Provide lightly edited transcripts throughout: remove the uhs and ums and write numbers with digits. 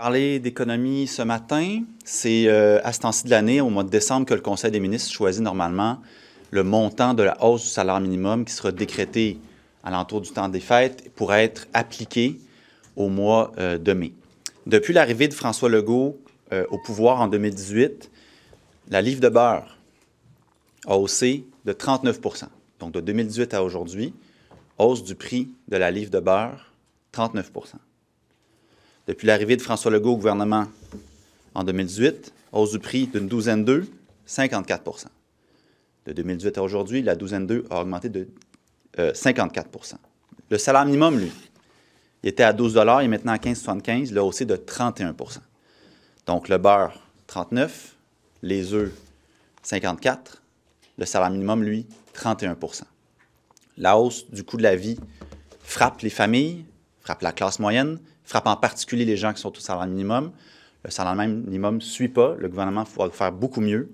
Parler d'économie ce matin, c'est à ce temps-ci de l'année, au mois de décembre, que le Conseil des ministres choisit normalement le montant de la hausse du salaire minimum qui sera décrété à l'entour du temps des fêtes pour être appliqué au mois de mai. Depuis l'arrivée de François Legault au pouvoir en 2018, la livre de beurre a haussé de 39 %. Donc, de 2018 à aujourd'hui, hausse du prix de la livre de beurre, 39 %. Depuis l'arrivée de François Legault au gouvernement en 2018, hausse du prix d'une douzaine d'œufs, 54 %. De 2018 à aujourd'hui, la douzaine d'œufs a augmenté de 54 %. Le salaire minimum, lui, il était à 12 $, il est maintenant à 15,75 $, il a haussé de 31 %. Donc, le beurre, 39 %, les œufs, 54 %, le salaire minimum, lui, 31 %. La hausse du coût de la vie frappe les familles, frappe la classe moyenne, frappe en particulier les gens qui sont au salaire minimum. Le salaire minimum ne suit pas. Le gouvernement va faire beaucoup mieux.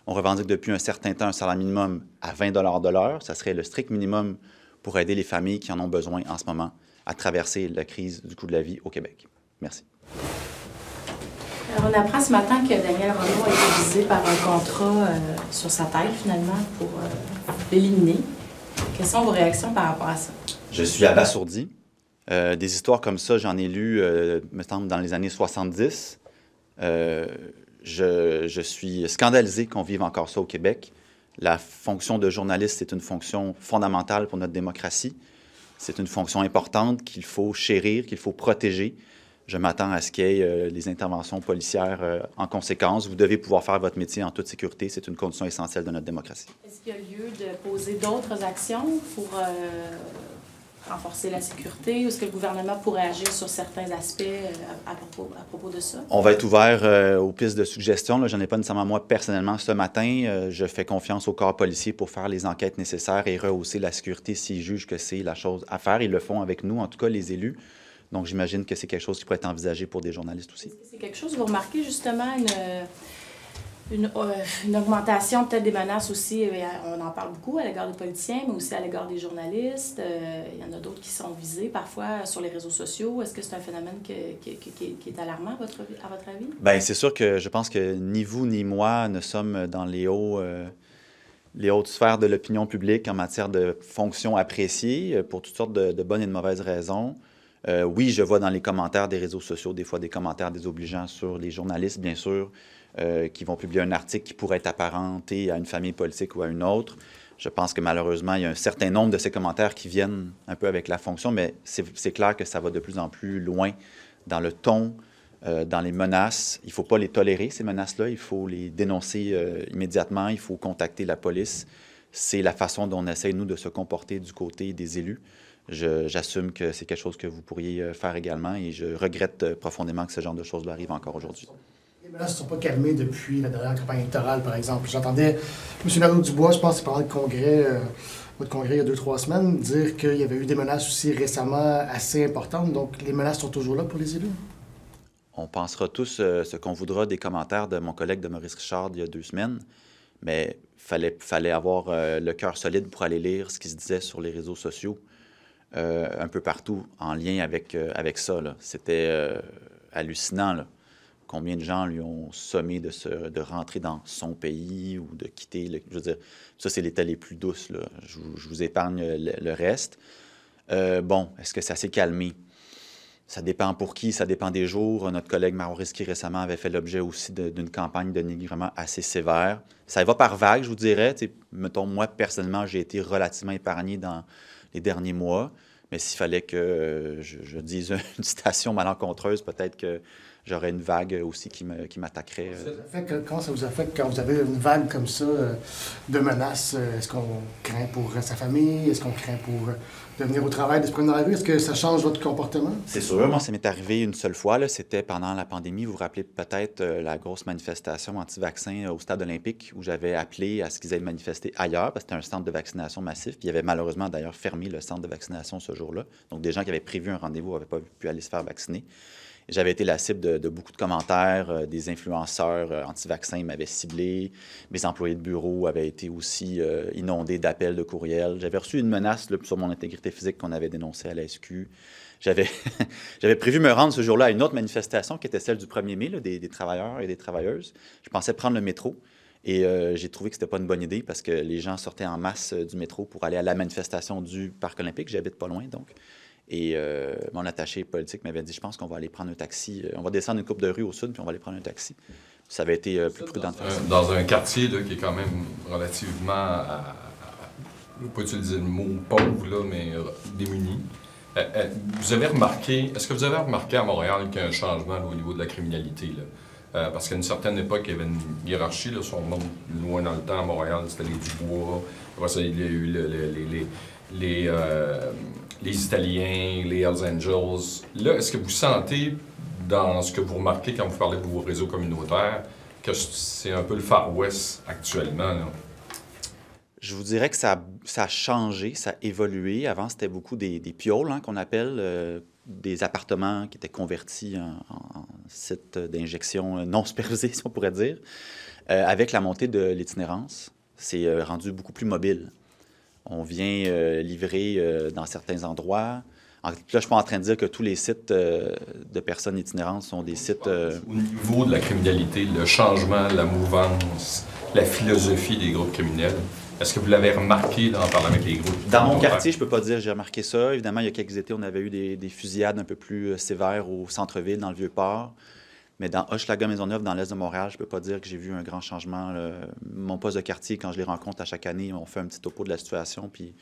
On revendique depuis un certain temps un salaire minimum à 20 $ de l'heure. Ça serait le strict minimum pour aider les familles qui en ont besoin en ce moment à traverser la crise du coût de la vie au Québec. Merci. Alors, on apprend ce matin que Daniel Renault a été visé par un contrat sur sa tête, finalement, pour l'éliminer. Quelles sont vos réactions par rapport à ça? Je suis abasourdi. Des histoires comme ça, j'en ai lu, me semble, dans les années 70. Je suis scandalisé qu'on vive encore ça au Québec. La fonction de journaliste, c'est une fonction fondamentale pour notre démocratie. C'est une fonction importante qu'il faut chérir, qu'il faut protéger. Je m'attends à ce qu'il y ait les interventions policières en conséquence. Vous devez pouvoir faire votre métier en toute sécurité. C'est une condition essentielle de notre démocratie. Est-ce qu'il y a lieu de poser d'autres actions pour renforcer la sécurité, ou est-ce que le gouvernement pourrait agir sur certains aspects à propos de ça? On va être ouvert aux pistes de suggestions. Je n'en ai pas nécessairement moi personnellement ce matin. Je fais confiance au corps policier pour faire les enquêtes nécessaires et rehausser la sécurité s'ils jugent que c'est la chose à faire. Ils le font avec nous, en tout cas les élus. Donc j'imagine que c'est quelque chose qui pourrait être envisagé pour des journalistes aussi. Est-ce que c'est quelque chose, vous remarquez justement une augmentation peut-être des menaces aussi, on en parle beaucoup à l'égard des politiciens, mais aussi à l'égard des journalistes. Il y en a d'autres qui sont visés parfois sur les réseaux sociaux. Est-ce que c'est un phénomène qui est alarmant à votre avis? Bien, c'est sûr que je pense que ni vous ni moi ne sommes dans les hautes sphères de l'opinion publique en matière de fonctions appréciées pour toutes sortes de bonnes et de mauvaises raisons. Oui, je vois dans les commentaires des réseaux sociaux des fois des commentaires désobligeants sur les journalistes, bien sûr, qui vont publier un article qui pourrait être apparenté à une famille politique ou à une autre. Je pense que malheureusement, il y a un certain nombre de ces commentaires qui viennent un peu avec la fonction, mais c'est clair que ça va de plus en plus loin dans le ton, dans les menaces. Il ne faut pas les tolérer, ces menaces-là. Il faut les dénoncer immédiatement. Il faut contacter la police. C'est la façon dont on essaie, nous, de se comporter du côté des élus. J'assume que c'est quelque chose que vous pourriez faire également et je regrette profondément que ce genre de choses-là arrivent encore aujourd'hui. Les menaces ne sont pas calmées depuis la dernière campagne électorale, par exemple. J'entendais M. Nadeau-Dubois, je pense que c'est pendant le congrès, votre congrès il y a 2-3 semaines, dire qu'il y avait eu des menaces aussi récemment assez importantes. Donc, les menaces sont toujours là pour les élus? On pensera tous ce qu'on voudra des commentaires de mon collègue de Maurice Richard il y a 2 semaines, mais fallait avoir le cœur solide pour aller lire ce qui se disait sur les réseaux sociaux un peu partout en lien avec ça. C'était hallucinant, là. Combien de gens lui ont sommé de rentrer dans son pays ou de quitter. Je veux dire, ça, c'est les tels les plus douces, là. Je vous épargne le reste. Bon, est-ce que ça s'est calmé? Ça dépend pour qui, ça dépend des jours. Notre collègue Maurice qui récemment avait fait l'objet aussi d'une campagne de dénigrement assez sévère. Ça va par vagues, je vous dirais. T'sais, mettons, moi, personnellement, j'ai été relativement épargné dans les derniers mois. Mais s'il fallait que je dise une citation malencontreuse, peut-être que j'aurais une vague aussi qui m'attaquerait. Comment ça vous affecte quand vous avez une vague comme ça de menaces? Est-ce qu'on craint pour sa famille? Est-ce qu'on craint pour de venir au travail, de se prendre dans la rue? Est-ce que ça change votre comportement? C'est sûr. Moi, ça m'est arrivé une seule fois. C'était pendant la pandémie. Vous vous rappelez peut-être la grosse manifestation anti-vaccin au Stade olympique où j'avais appelé à ce qu'ils aient manifesté ailleurs parce que c'était un centre de vaccination massif. Puis il y avait malheureusement d'ailleurs fermé le centre de vaccination ce jour-là. Donc des gens qui avaient prévu un rendez-vous n'avaient pas pu aller se faire vacciner. J'avais été la cible de beaucoup de commentaires. Des influenceurs anti-vaccins m'avaient ciblé. Mes employés de bureau avaient été aussi inondés d'appels, de courriels. J'avais reçu une menace là, sur mon intégrité physique qu'on avait dénoncée à la SQ. j'avais j'avais prévu me rendre ce jour-là à une autre manifestation qui était celle du 1er mai, là, des travailleurs et des travailleuses. Je pensais prendre le métro et j'ai trouvé que c'était pas une bonne idée parce que les gens sortaient en masse du métro pour aller à la manifestation du Parc olympique. J'habite pas loin, donc. Et mon attaché politique m'avait dit, je pense qu'on va aller prendre un taxi. On va descendre une coupe de rue au sud, puis on va aller prendre un taxi. Ça avait été plus prudent de faire ça. Dans un quartier là, qui est quand même relativement, je ne vais pas utiliser le mot pauvre, là, mais démuni. Vous avez remarqué, est-ce que vous avez remarqué à Montréal qu'il y a un changement là, au niveau de la criminalité? Là? Parce qu'à une certaine époque, il y avait une hiérarchie, là, si on remonte loin dans le temps à Montréal, c'était les Dubois, après ça, il y a eu les Italiens, les Hells Angels. Là, est-ce que vous sentez, dans ce que vous remarquez quand vous parlez de vos réseaux communautaires, que c'est un peu le Far West actuellement, là? Je vous dirais que ça a changé, ça a évolué. Avant, c'était beaucoup des pioles, hein, qu'on appelle, des appartements qui étaient convertis en sites d'injection non supervisés, si on pourrait dire. Avec la montée de l'itinérance, c'est rendu beaucoup plus mobile. On vient livrer dans certains endroits. Là, je ne suis pas en train de dire que tous les sites de personnes itinérantes sont des sites... Au niveau de la criminalité, le changement, la mouvance, la philosophie des groupes criminels, est-ce que vous l'avez remarqué en parlant avec les groupes? Dans mon quartier, je ne peux pas dire que j'ai remarqué ça. Évidemment, il y a quelques étés, on avait eu des fusillades un peu plus sévères au centre-ville, dans le Vieux-Port. Mais dans Hochelaga-Maisonneuve, dans l'est de Montréal, je ne peux pas dire que j'ai vu un grand changement. Mon poste de quartier, quand je les rencontre à chaque année, on fait un petit topo de la situation, puis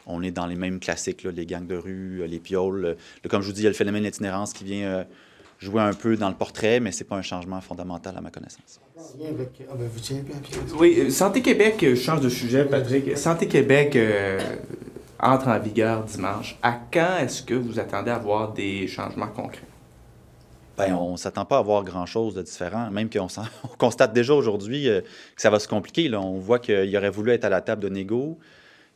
on est dans les mêmes classiques, là, les gangs de rue, les pioles. Comme je vous dis, il y a le phénomène d'itinérance qui vient jouer un peu dans le portrait, mais ce n'est pas un changement fondamental à ma connaissance. Oui, Santé Québec, je change de sujet, Patrick. Santé Québec entre en vigueur dimanche. À quand est-ce que vous attendez à voir des changements concrets? Bien, on ne s'attend pas à voir grand-chose de différent, même qu'on on constate déjà aujourd'hui que ça va se compliquer. Là. On voit qu'il aurait voulu être à la table de négo,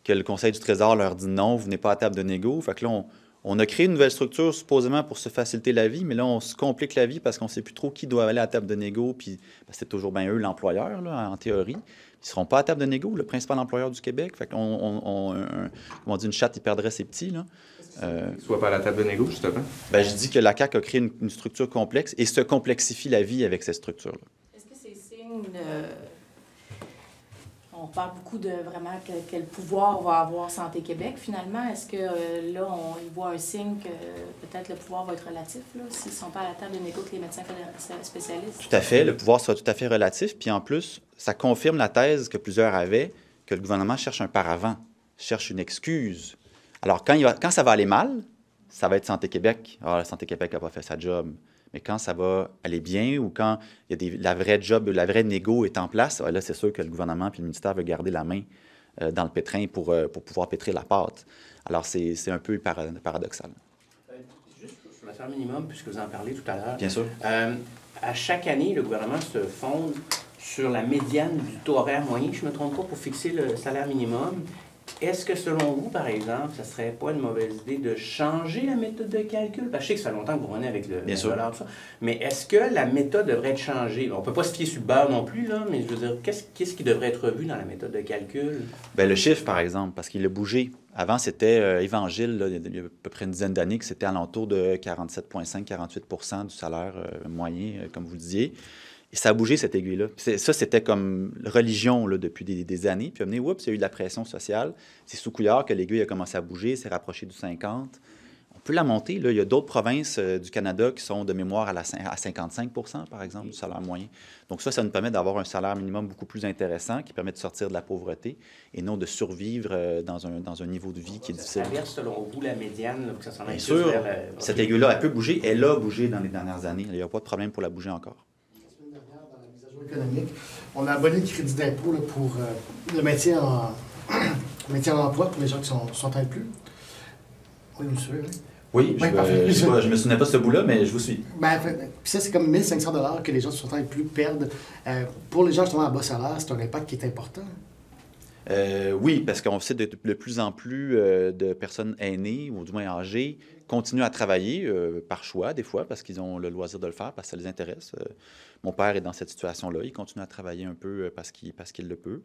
que le Conseil du Trésor leur dit non, vous venez pas à la table de négo. Fait que là, on a créé une nouvelle structure supposément pour se faciliter la vie, mais là, on se complique la vie parce qu'on ne sait plus trop qui doit aller à la table de négo, puis c'est toujours bien eux, l'employeur, là, en théorie. Ils ne seront pas à la table de négo, le principal employeur du Québec. Fait qu'on comme on dit, une chatte, il perdrait ses petits, là. Soit pas à la table de négo, justement. Bien, je dis que la CAQ a créé une structure complexe et se complexifie la vie avec cette structure-là. Est-ce que c'est signe de... On parle beaucoup de vraiment quel pouvoir va avoir Santé Québec, finalement. Est-ce que là, on y voit un signe que peut-être le pouvoir va être relatif, là, s'ils ne sont pas à la table de négo que les médecins spécialistes? Tout à fait. Le pouvoir sera tout à fait relatif. Puis en plus, ça confirme la thèse que plusieurs avaient, que le gouvernement cherche un paravent, cherche une excuse. Alors, quand ça va aller mal, ça va être Santé Québec. Ah, la Santé Québec n'a pas fait sa job. Mais quand ça va aller bien ou quand il y a la vraie job, la vraie négo est en place, là, c'est sûr que le gouvernement et le ministère veulent garder la main dans le pétrin pour pouvoir pétrir la pâte. Alors, c'est un peu paradoxal. Juste sur le salaire minimum, puisque vous en parlez tout à l'heure. Bien sûr. À chaque année, le gouvernement se fonde sur la médiane du taux horaire moyen, je ne me trompe pas, pour fixer le salaire minimum. Est-ce que, selon vous, par exemple, ça ne serait pas une mauvaise idée de changer la méthode de calcul? Parce que je sais que ça fait longtemps que vous revenez avec le dollar, tout ça. Mais est-ce que la méthode devrait être changée? On ne peut pas se fier sur le beurre non plus, là, mais je veux dire, qu'est-ce qui devrait être revu dans la méthode de calcul? Bien, le chiffre, par exemple, parce qu'il a bougé. Avant, c'était Évangile, là, il y a à peu près une dizaine d'années, que c'était alentour de 47,5-48 % du salaire moyen, comme vous le disiez. Et ça a bougé, cette aiguille-là. Ça, c'était comme religion là, depuis des années. Puis, il y a eu de la pression sociale. C'est sous Couillard que l'aiguille a commencé à bouger, s'est rapproché du 50. On peut la monter. Là. Il y a d'autres provinces du Canada qui sont de mémoire à 55 % par exemple, du salaire moyen. Donc ça nous permet d'avoir un salaire minimum beaucoup plus intéressant qui permet de sortir de la pauvreté et non de survivre dans un niveau de vie qui est difficile. Ça traverse, selon vous, la médiane, là, pour que ça s'en aille Bien sûr, vers cette aiguille-là, elle peut bouger. Elle a bougé dans les dernières années. Il n'y a pas de problème pour la bouger encore. Économique. On a aboli le crédit d'impôt là, pour le maintien en emploi pour les gens qui sont inclus. Oui, monsieur. Oui, je me souvenais pas de ce bout-là, mais je vous suis. Ben, puis ça, c'est comme 1 500 $ que les gens qui sont inclus perdent. Pour les gens justement à bas salaire, c'est un impact qui est important. Oui, parce qu'on sait de plus en plus de personnes aînées, ou du moins âgées, continuent à travailler par choix, des fois, parce qu'ils ont le loisir de le faire, parce que ça les intéresse. Mon père est dans cette situation-là. Il continue à travailler un peu parce qu'il le peut.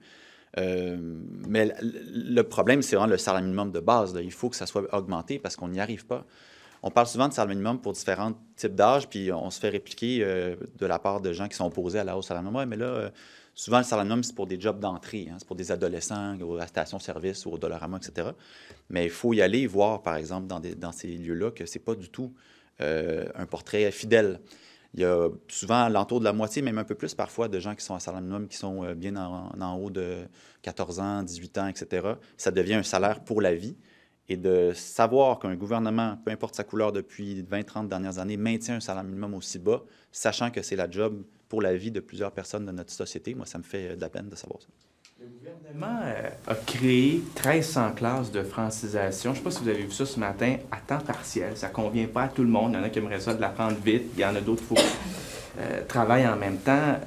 Mais le problème, c'est vraiment le salaire minimum de base. Là. Il faut que ça soit augmenté parce qu'on n'y arrive pas. On parle souvent de salaire minimum pour différents types d'âge, puis on se fait répliquer de la part de gens qui sont opposés à la hausse salaire minimum. Mais là, souvent, le salaire minimum, c'est pour des jobs d'entrée. Hein, c'est pour des adolescents, à la station-service ou au Dollarama, etc. Mais il faut y aller voir, par exemple, dans ces lieux-là, que c'est pas du tout un portrait fidèle. Il y a souvent l'entour de la moitié, même un peu plus parfois, de gens qui sont à salaire minimum, qui sont bien en haut de 14 ans, 18 ans, etc. Ça devient un salaire pour la vie. Et de savoir qu'un gouvernement, peu importe sa couleur depuis 20-30 dernières années, maintient un salaire minimum aussi bas, sachant que c'est la job pour la vie de plusieurs personnes de notre société, moi, ça me fait de la peine de savoir ça. Le gouvernement a créé 1300 classes de francisation. Je ne sais pas si vous avez vu ça ce matin, à temps partiel. Ça ne convient pas à tout le monde. Il y en a qui aimeraient ça de l'apprendre vite. Il y en a d'autres qui travaillent en même temps.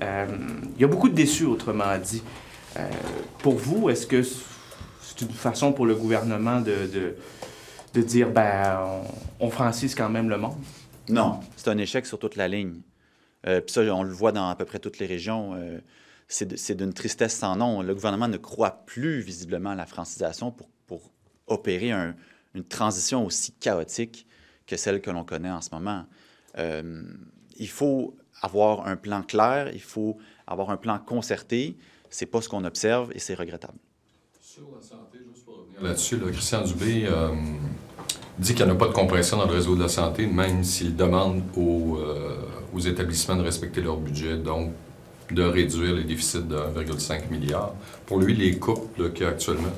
Il y a beaucoup de déçus, autrement dit. Pour vous, est-ce que c'est une façon pour le gouvernement de dire, on francise quand même le monde? Non, c'est un échec sur toute la ligne. Puis ça, on le voit dans à peu près toutes les régions. C'est d'une tristesse sans nom. Le gouvernement ne croit plus visiblement à la francisation pour opérer une transition aussi chaotique que celle que l'on connaît en ce moment. Il faut avoir un plan clair, il faut avoir un plan concerté. C'est pas ce qu'on observe et c'est regrettable. Sur la santé, juste pour revenir là-dessus, Christian Dubé dit qu'il n'y en a pas de compression dans le réseau de la santé, même s'il demande aux établissements de respecter leur budget, donc de réduire les déficits de 1,5 milliard. Pour lui, les couples qu'il y a actuellement,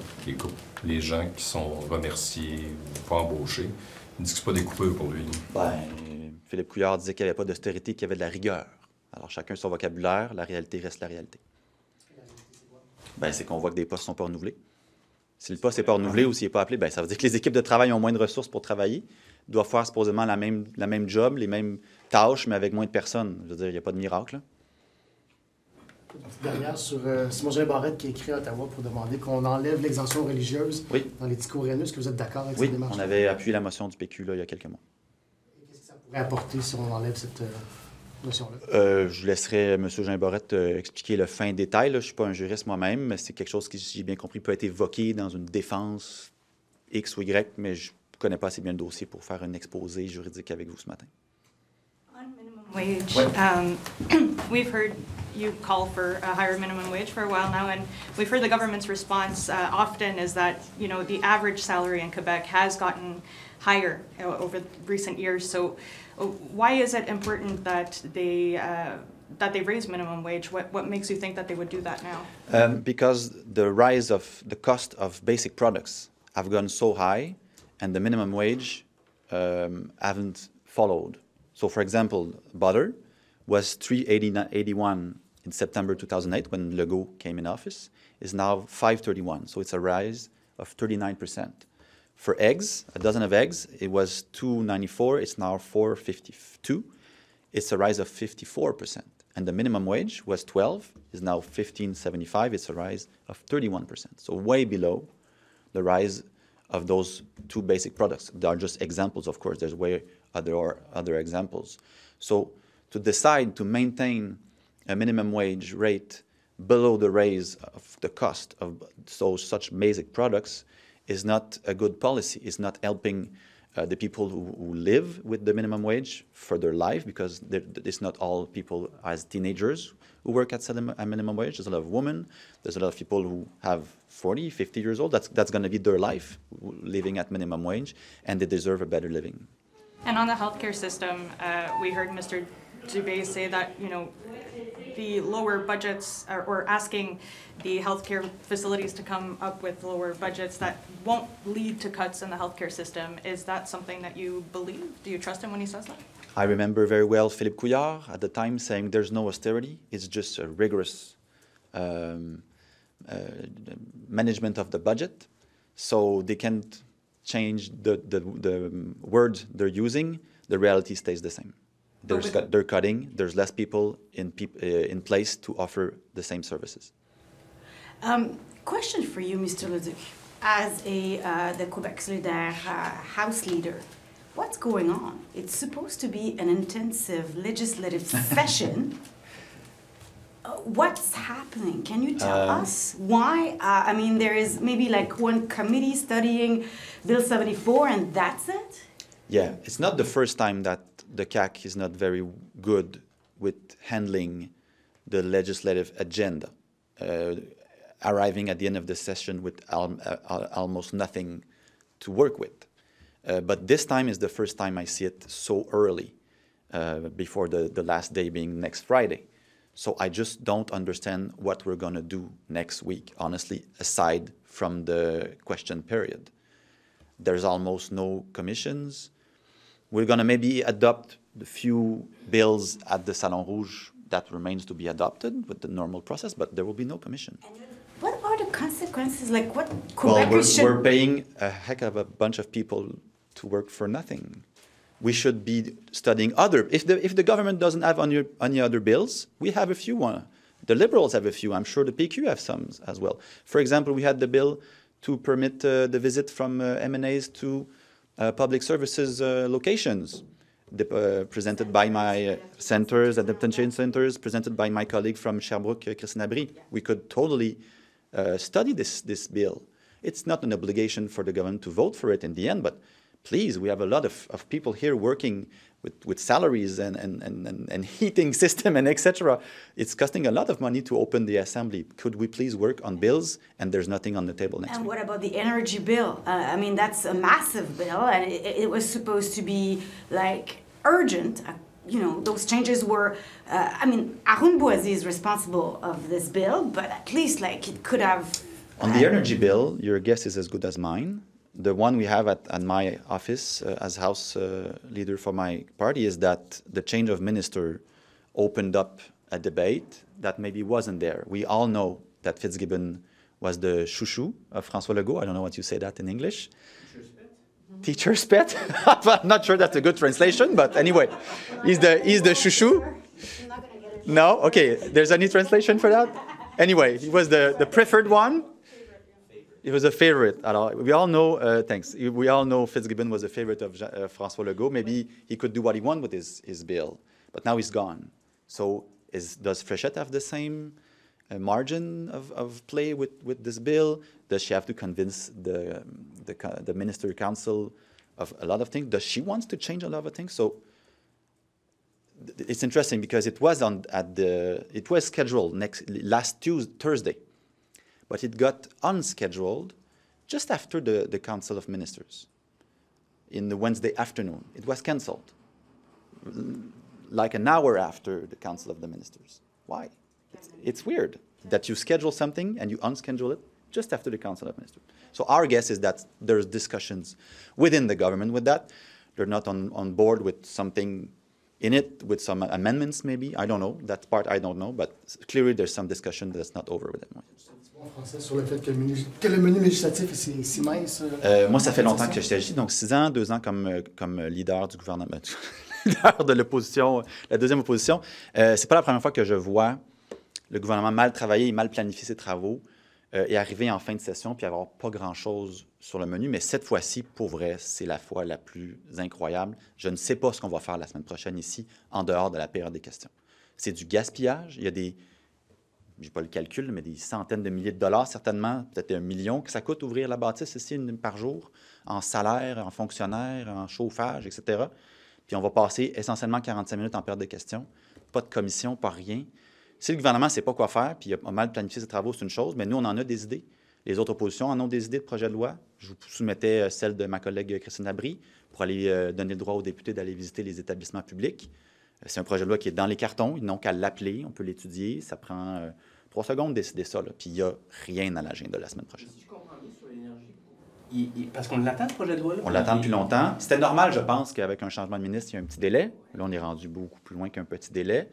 les gens qui sont remerciés ou pas embauchés, il dit que ce pas des coupures pour lui. Philippe Couillard disait qu'il n'y avait pas d'austérité, qu'il y avait de la rigueur. Alors, chacun son vocabulaire, la réalité reste la réalité. C'est qu'on voit que des postes ne sont pas renouvelés. Si le poste n'est pas renouvelé ou s'il n'est pas appelé, ça veut dire que les équipes de travail ont moins de ressources pour travailler, doivent faire supposément la même job, les mêmes tâches, mais avec moins de personnes. Je veux dire, il n'y a pas de miracle. Derrière, sur Simon-Jean Barrette qui a écrit à Ottawa pour demander qu'on enlève l'exemption religieuse dans les discours haineux. Est-ce que vous êtes d'accord avec cette démarche? Oui, on avait appuyé la motion du PQ il y a quelques mois. Qu'est-ce que ça pourrait apporter si on enlève cette motion-là? Je laisserai M. Jean Barrette expliquer le fin détail. Je ne suis pas un juriste moi-même, mais c'est quelque chose qui, si j'ai bien compris, peut être évoqué dans une défense X ou Y, mais je ne connais pas assez bien le dossier pour faire un exposé juridique avec vous ce matin. On minimum wage, we've heard you call for a higher minimum wage for a while now, and we've heard the government's response often is that, the average salary in Quebec has gotten higher over recent years. So why is it important that they raise minimum wage? What makes you think that they would do that now? Because the rise of the cost of basic products have gone so high, and the minimum wage haven't followed. So, for example, butter was $3.81 in September 2008 when Legault came in office, is now $5.31. So it's a rise of 39%. For eggs, a dozen of eggs, it was $2.94. It's now $4.52. It's a rise of 54%. And the minimum wage was $12, is now $15.75. It's a rise of 31%. So way below the rise of those two basic products. They are just examples, of course. There's other examples. So to decide to maintain a minimum wage rate below the raise of the cost of such basic products is not a good policy. It's not helping the people who live with the minimum wage for their life, because it's not all people as teenagers who work at a minimum wage. There's a lot of women. There's a lot of people who have 40, 50 years old. That's going to be their life, living at minimum wage, and they deserve a better living. And on the healthcare system, we heard Mr. Dubé say that, the lower budgets or asking the healthcare facilities to come up with lower budgets that won't lead to cuts in the healthcare system. Is that something that you believe? Do you trust him when he says that? I remember very well Philippe Couillard at the time saying there's no austerity. It's just a rigorous management of the budget. So they can't change the word they're using. The reality stays the same. They're cutting. There's less people in place to offer the same services. Question for you, Mr. Leduc. As the Quebec Solidaire House leader, what's going on? It's supposed to be an intensive legislative session. What's happening? Can you tell us why? There is maybe like one committee studying Bill 74 and that's it? Yeah, it's not the first time that the CAC is not very good with handling the legislative agenda, arriving at the end of the session with almost nothing to work with. But this time is the first time I see it so early, before the last day being next Friday. So I just don't understand what we're going to do next week, honestly, aside from the question period. There's almost no commissions. We're going to maybe adopt the few bills at the Salon Rouge that remains to be adopted with the normal process, but there will be no commission. What are the consequences? Like what Well, Quebecers we're paying a heck of a bunch of people to work for nothing. We should be studying other. If the government doesn't have any other bills, we have a few. The Liberals have a few. I'm sure the PQ have some as well. For example, we had the bill to permit the visit from MNAs to public services locations, presented by my centers, adaptation centers, presented by my colleague from Sherbrooke, Christine Abri. We could totally study this bill. It's not an obligation for the government to vote for it in the end, but please, we have a lot of people here working with salaries and heating system and etc. It's costing a lot of money to open the assembly. Could we please work on bills? And there's nothing on the table next week. And what about the energy bill? I mean, that's a massive bill, and it was supposed to be like urgent. You know, those changes were. I mean, Arun Boisy is responsible of this bill, but at least like it could have. On the energy bill, your guess is as good as mine. The one we have at my office as House leader for my party is that the change of minister opened up a debate that maybe wasn't there. We all know that Fitzgibbon was the chouchou of François Legault. I don't know what you say that in English. Teacher's pet? I'm not sure that's a good translation, but anyway, he's the chouchou. No? Okay, there's any translation for that? Anyway, he was the preferred one. It was a favorite. Alors, we all know, thanks. We all know Fitzgibbon was a favorite of François Legault. Maybe he could do what he wanted with his bill, but now he's gone. So does Fréchette have the same margin of play with this bill? Does she have to convince the Minister Council of a lot of things? Does she want to change a lot of things? So it's interesting because it was scheduled last Thursday. But it got unscheduled just after the Council of Ministers in the Wednesday afternoon. It was cancelled like an hour after the Council of the Ministers. Why? It's weird that you schedule something and you unschedule it just after the Council of Ministers. So our guess is that there's discussions within the government with that. They're not on board with something in it, with some amendments maybe. I don't know. That part I don't know. But clearly there's some discussion that's not over with it. Français sur le fait que le menu législatif est si mince. Moi, ça fait longtemps que je t'agis, donc 6 ans, 2 ans comme leader du gouvernement, leader de l'opposition, la deuxième opposition. C'est pas la première fois que je vois le gouvernement mal travailler et mal planifier ses travaux et arriver en fin de session puis avoir pas grand-chose sur le menu. Mais cette fois-ci, pour vrai, c'est la fois la plus incroyable. Je ne sais pas ce qu'on va faire la semaine prochaine ici, en dehors de la période des questions. C'est du gaspillage. Il y a des... Je n'ai pas le calcul, mais des centaines de milliers de dollars, certainement, peut-être 1 million que ça coûte ouvrir la bâtisse ici par jour, en salaire, en fonctionnaire, en chauffage, etc. Puis on va passer essentiellement 45 minutes en période de questions. Pas de commission, pas rien. Si le gouvernement ne sait pas quoi faire, puis il a mal planifié ses travaux, c'est une chose, mais nous, on en a des idées. Les autres oppositions en ont des idées de projet de loi. Je vous soumettais celle de ma collègue Christine Abri pour aller donner le droit aux députés d'aller visiter les établissements publics. C'est un projet de loi qui est dans les cartons. Ils n'ont qu'à l'appeler. On peut l'étudier. Ça prend 3 secondes de décider ça. Là. Puis il n'y a rien à l'agenda de la semaine prochaine. Si je comprends bien sur l'énergie, parce qu'on l'attend, ce projet de loi-là? On l'attend depuis longtemps. C'était normal, je pense, qu'avec un changement de ministre, il y a un petit délai. Là, on est rendu beaucoup plus loin qu'un petit délai.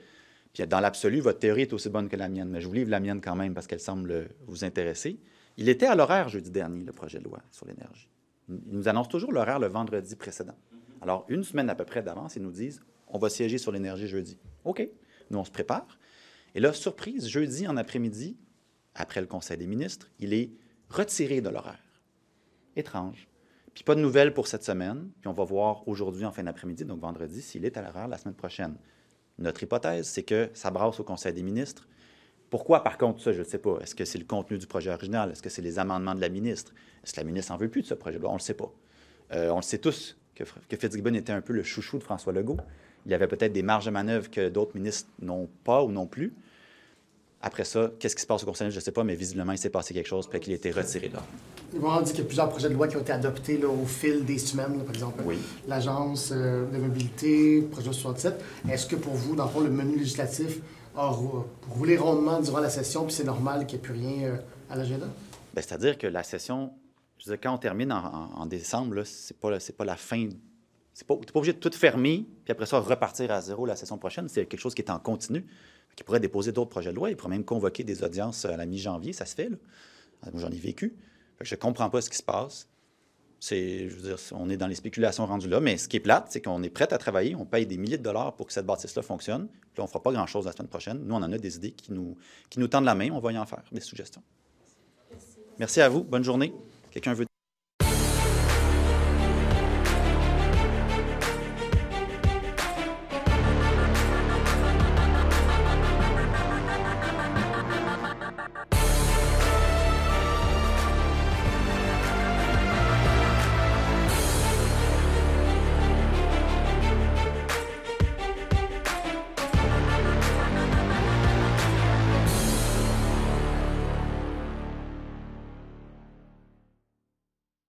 Puis dans l'absolu, votre théorie est aussi bonne que la mienne. Mais je vous livre la mienne quand même parce qu'elle semble vous intéresser. Il était à l'horaire jeudi dernier, le projet de loi sur l'énergie. Ils nous annoncent toujours l'horaire le vendredi précédent. Alors, une semaine à peu près d'avance, ils nous disent on va siéger sur l'énergie jeudi. OK. Nous, on se prépare. Et là, surprise, jeudi en après-midi, après le Conseil des ministres, il est retiré de l'horaire. Étrange. Puis pas de nouvelles pour cette semaine. Puis on va voir aujourd'hui en fin d'après-midi, donc vendredi, s'il est à l'horaire la semaine prochaine. Notre hypothèse, c'est que ça brasse au Conseil des ministres. Pourquoi, par contre, ça, je ne sais pas. Est-ce que c'est le contenu du projet original? Est-ce que c'est les amendements de la ministre? Est-ce que la ministre n'en veut plus de ce projet de loi? On ne le sait pas. On le sait tous que Fitzgibbon était un peu le chouchou de François Legault. Il y avait peut-être des marges de manœuvre que d'autres ministres n'ont pas ou non plus. Après ça, qu'est-ce qui se passe au Conseil? Je ne sais pas, mais visiblement, il s'est passé quelque chose, puis qu'il a été retiré là. On dit qu'il y a plusieurs projets de loi qui ont été adoptés là, au fil des semaines, là, par exemple Oui. l'Agence de mobilité, projet 67. Est-ce que pour vous, dans le fond, le menu législatif a roulé rondement durant la session, puis c'est normal qu'il n'y ait plus rien à l'agenda? Bien, c'est-à-dire que la session, je veux dire, quand on termine en décembre, ce n'est pas la fin. Tu n'es pas obligé de tout fermer, puis après ça, repartir à zéro la session prochaine. C'est quelque chose qui est en continu, qui pourrait déposer d'autres projets de loi. Il pourrait même convoquer des audiences à la mi-janvier, ça se fait, là. Moi, j'en ai vécu. Fait que je ne comprends pas ce qui se passe. Je veux dire, on est dans les spéculations rendues là, mais ce qui est plate, c'est qu'on est prêt à travailler, on paye des milliers de dollars pour que cette bâtisse-là fonctionne. Puis là, on ne fera pas grand-chose la semaine prochaine. Nous, on en a des idées qui nous tendent la main, on va y en faire, des suggestions. Merci à vous, bonne journée. Quelqu'un veut